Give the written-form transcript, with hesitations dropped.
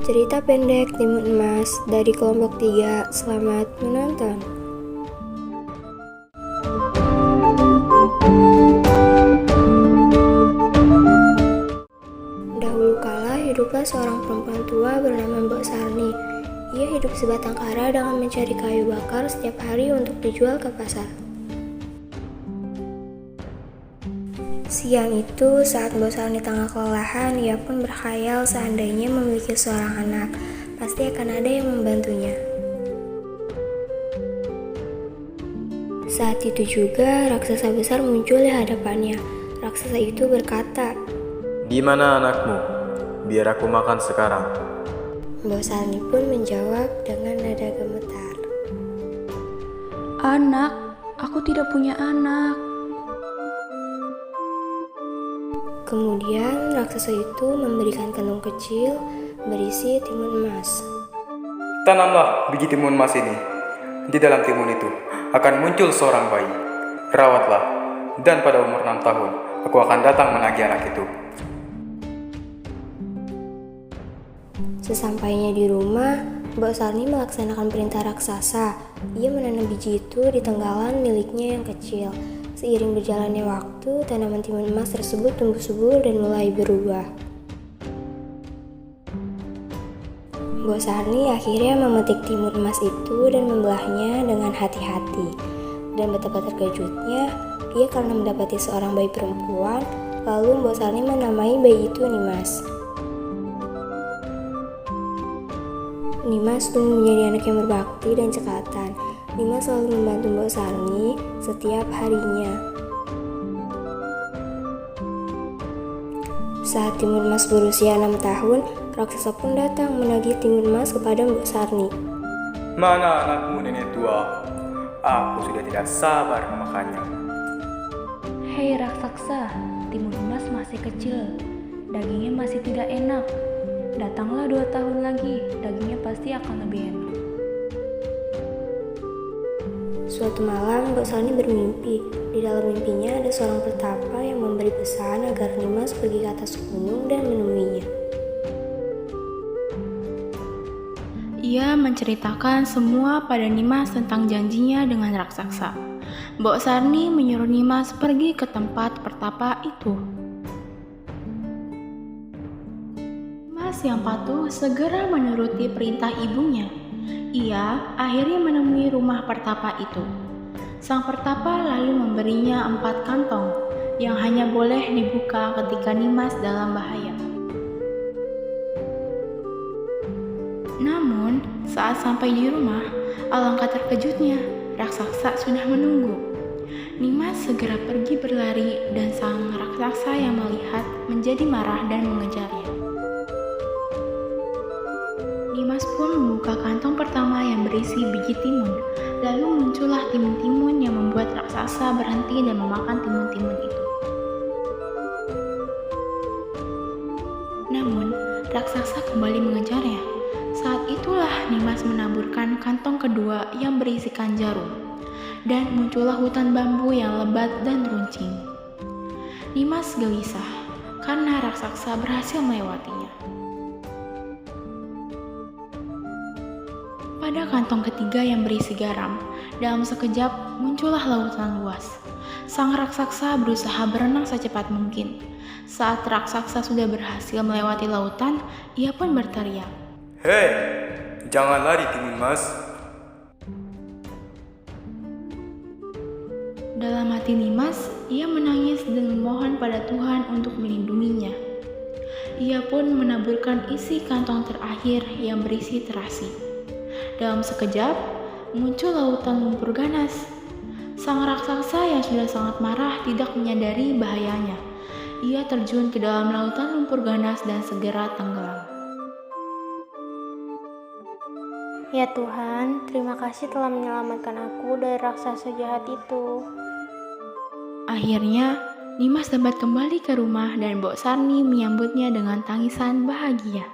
Cerita pendek Timun Emas dari kelompok 3. Selamat menonton. Dahulu kala hiduplah seorang perempuan tua bernama Mbok Sarni. Ia hidup sebatang kara dengan mencari kayu bakar setiap hari untuk dijual ke pasar. Siang itu, saat Mbok Sarni tengah kelelahan, ia pun berkhayal seandainya memiliki seorang anak, pasti akan ada yang membantunya. Saat itu juga, raksasa besar muncul di hadapannya. Raksasa itu berkata, "Di mana anakmu? Biar aku makan sekarang." Mbok Sarni pun menjawab dengan nada gemetar, "Anak, aku tidak punya anak." Kemudian raksasa itu memberikan kantong kecil berisi timun emas. Tanamlah biji timun emas ini. Di dalam timun itu akan muncul seorang bayi. Rawatlah, dan pada umur 6 tahun aku akan datang menagih anak itu. Sesampainya di rumah, Mbok Sarni melaksanakan perintah raksasa. Ia menanam biji itu di tenggalan miliknya yang kecil. Seiring berjalannya waktu, tanaman timun emas tersebut tumbuh subur dan mulai berubah. Mbok Sarni akhirnya memetik timun emas itu dan membelahnya dengan hati-hati. Dan betapa terkejutnya, ia karena mendapati seorang bayi perempuan, lalu Mbok Sarni menamai bayi itu Nimas. Nimas tumbuh menjadi anak yang berbakti dan cekatan. Nimas selalu membantu Mbok Sarni setiap harinya. Saat timun emas berusia 6 tahun, raksasa pun datang menagih timun emas kepada Mbok Sarni. Mana anakmu, nenek tua? Aku sudah tidak sabar memakannya. Hei raksasa, timun emas masih kecil, dagingnya masih tidak enak. Datanglah 2 tahun lagi, dagingnya pasti akan lebih enak. Suatu malam, Mbok Sarni bermimpi. Di dalam mimpinya ada seorang pertapa yang memberi pesan agar Nimas pergi ke atas gunung dan menemuinya. Ia menceritakan semua pada Nimas tentang janjinya dengan raksasa. Mbok Sarni menyuruh Nimas pergi ke tempat pertapa itu. Nimas yang patuh segera menuruti perintah ibunya. Ia akhirnya menemui rumah pertapa itu. Sang pertapa lalu memberinya 4 kantong yang hanya boleh dibuka ketika Nimas dalam bahaya. Namun, saat sampai di rumah, alangkah terkejutnya, raksasa sudah menunggu. Nimas segera pergi berlari dan sang raksasa yang melihat menjadi marah dan mengejarnya. Nimas pun membuka kantong pertama yang berisi biji timun. Lalu muncullah timun-timun yang membuat raksasa berhenti dan memakan timun-timun itu. Namun, raksasa kembali mengejarnya. Saat itulah Nimas menaburkan kantong kedua yang berisikan jarum. Dan muncullah hutan bambu yang lebat dan runcing. Nimas gelisah karena raksasa berhasil melewatinya. Pada kantong ketiga yang berisi garam, dalam sekejap muncullah lautan luas. Sang raksasa berusaha berenang secepat mungkin. Saat raksasa sudah berhasil melewati lautan, ia pun berteriak, Hei, jangan lari timun emas. Dalam hati Nimas, ia menangis dan memohon pada Tuhan untuk melindunginya. Ia pun menaburkan isi kantong terakhir yang berisi terasi. Dalam sekejap, muncul lautan lumpur ganas. Sang raksasa yang sudah sangat marah tidak menyadari bahayanya. Ia terjun ke dalam lautan lumpur ganas dan segera tenggelam. Ya Tuhan, terima kasih telah menyelamatkan aku dari raksasa jahat itu. Akhirnya, Nimas dapat kembali ke rumah dan Mbok Sarni menyambutnya dengan tangisan bahagia.